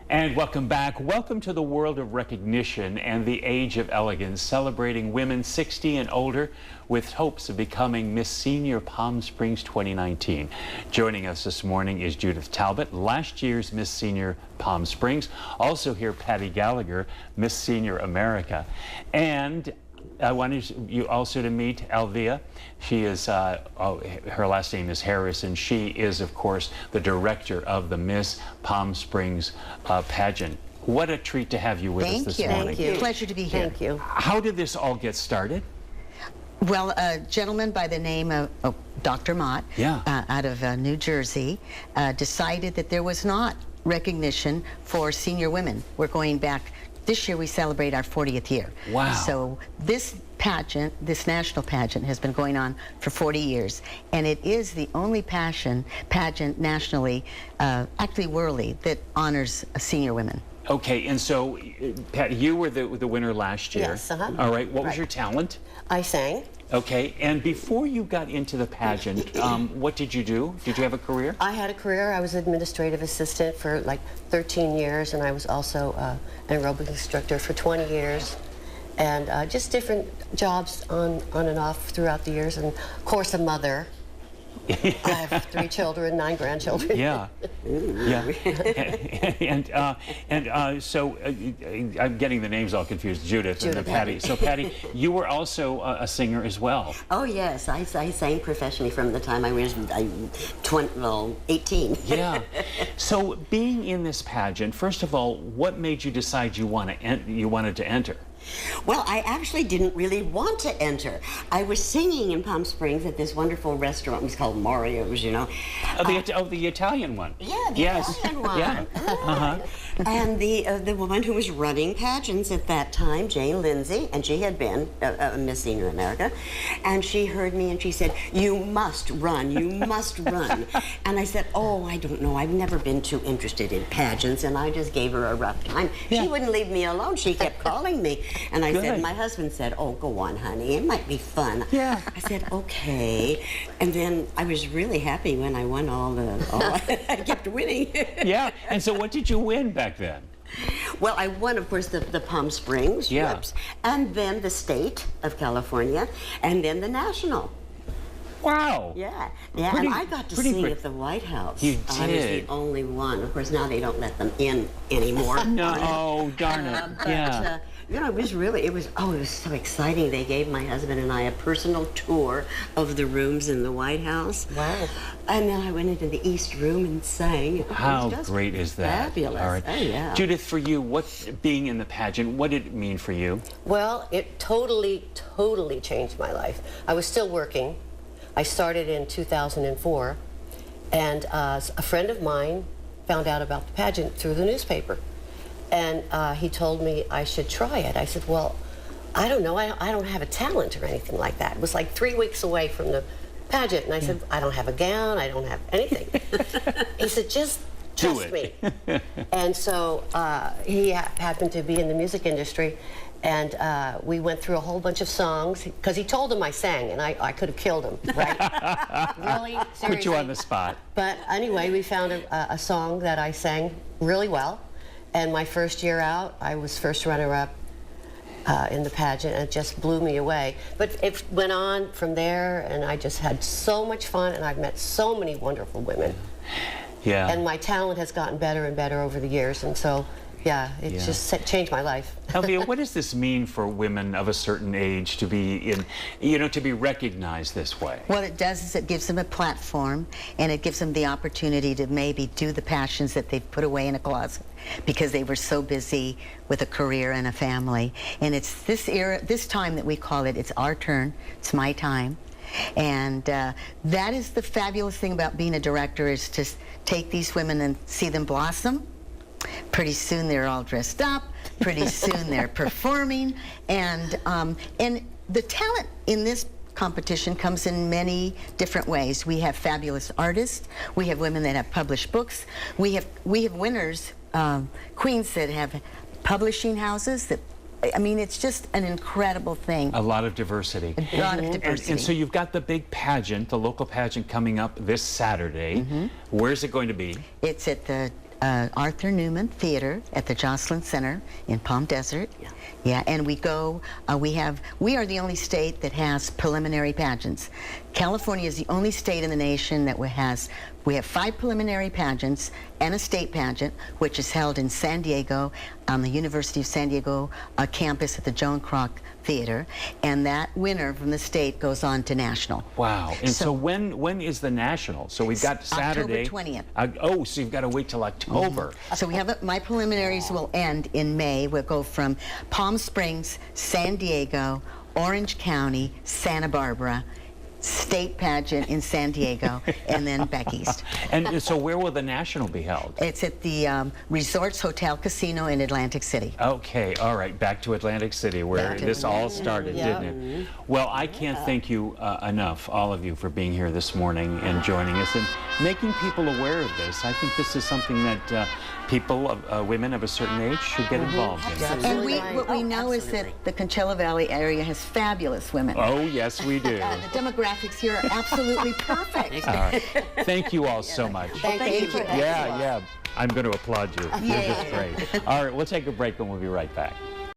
And welcome back. Welcome to the world of recognition and the age of elegance, celebrating women 60 and older with hopes of becoming Miss Senior Palm Springs 2019. Joining us this morning is Judith Talbot, last year's Miss Senior Palm Springs. Also here, Patty Gallagher, Miss Senior America. And I wanted you also to meet Alvia. She is, her last name is Harris, and she is, of course, the director of the Miss Palm Springs pageant. What a treat to have you with us this morning. Thank you. Pleasure to be here. Thank you. How did this all get started? Well, a gentleman by the name of Dr. Mott, out of New Jersey, decided that there was not recognition for senior women. We're going back. This year we celebrate our 40th year. Wow. So this pageant, this national pageant, has been going on for 40 years. And it is the only pageant nationally, actually worldly, that honors senior women. Okay, and so, Pat, you were the winner last year. Yes, All right, what was your talent? I sang. Okay, and before you got into the pageant, what did you do? Did you have a career? I had a career. I was administrative assistant for like 13 years, and I was also an aerobic instructor for 20 years. And just different jobs on and off throughout the years, and of course a mother. I have 3 children, 9 grandchildren. Yeah, yeah, so I'm getting the names all confused. Judith and Patty. So Patty, you were also a singer as well. Oh yes, I sang professionally from the time I was 18. Yeah. So being in this pageant, first of all, what made you decide you wanted to enter? Well, I actually didn't really want to enter. I was singing in Palm Springs at this wonderful restaurant. It was called Mario's, you know. The Italian one. Yeah, the Italian one. Yeah. And the woman who was running pageants at that time, Jane Lindsay, and she had been a Miss Senior America, and she heard me and she said, "You must run, you must run." And I said, "Oh, I don't know. I've never been too interested in pageants," and I just gave her a rough time. Yeah. She wouldn't leave me alone. She kept calling me. And I said, my husband said, "Oh, go on, honey. It might be fun." Yeah. I said, "Okay." And then I was really happy when I won I kept winning. Yeah. And so what did you win back then? Well, I won, of course, the Palm Springs trips, and then the state of California, and then the national. Wow. Yeah, yeah, and I got to sing at the White House. You did. I was the only one. Of course, now they don't let them in anymore. No, darn it. But, you know, it was so exciting. They gave my husband and I a personal tour of the rooms in the White House. Wow. And then I went into the East Room and sang. How great is that? Fabulous. All right. Oh, yeah. Judith, for you, being in the pageant, what did it mean for you? Well, it totally changed my life. I was still working. I started in 2004, and a friend of mine found out about the pageant through the newspaper. And he told me I should try it. I said, "Well, I don't know. I don't have a talent or anything like that." It was like 3 weeks away from the pageant. And I said, "I don't have a gown. I don't have anything." He said, "Just trust me." And so he happened to be in the music industry. And we went through a whole bunch of songs, because he told him I sang, and I could have killed him, right? Really? Seriously. Put you on the spot. But anyway, we found a song that I sang really well. And my first year out, I was first runner-up in the pageant, and it just blew me away. But it went on from there, and I just had so much fun, and I've met so many wonderful women. Yeah. And my talent has gotten better and better over the years, and so, yeah, it just changed my life. Alvia, what does this mean for women of a certain age to be to be recognized this way? What it does is it gives them a platform, and it gives them the opportunity to maybe do the passions that they've put away in a closet because they were so busy with a career and a family. And it's this time that we call it, it's our turn, it's my time. And that is the fabulous thing about being a director, is to take these women and see them blossom. Pretty soon they're all dressed up. Pretty soon they're performing, and the talent in this competition comes in many different ways. We have fabulous artists. We have women that have published books. We have winners, queens that have publishing houses that I mean, it's just an incredible thing. A lot of diversity. A lot of diversity. And so you've got the big pageant, the local pageant coming up this Saturday. Where's it going to be? It's at the Arthur Newman Theater at the Joslyn Center in Palm Desert. Yeah. Yeah, and we go, we are the only state that has preliminary pageants. California is the only state in the nation that we have 5 preliminary pageants and a state pageant, which is held in San Diego on the University of San Diego campus at the Joan Kroc Theater, and that winner from the state goes on to national. Wow. And so when is the national? So we've got Saturday. October 20th. Oh, so you've got to wait till October. So we have my preliminaries will end in May. We'll go from Palm Springs, San Diego, Orange County, Santa Barbara, state pageant in San Diego, and then back east. And so where will the national be held? It's at the Resorts Hotel Casino in Atlantic City. Okay, all right, back to Atlantic City where this all started, Yeah. didn't it? Well, I can't thank you enough, all of you, for being here this morning and joining us and making people aware of this. I think this is something that people, women of a certain age, should get involved in. And Right. what we know is that the Coachella Valley area has fabulous women. Oh, yes, we do. The demographics here are absolutely perfect. All right. Thank you all so much. Thank you. Yeah. I'm going to applaud you. You're just great. All right, we'll take a break and we'll be right back.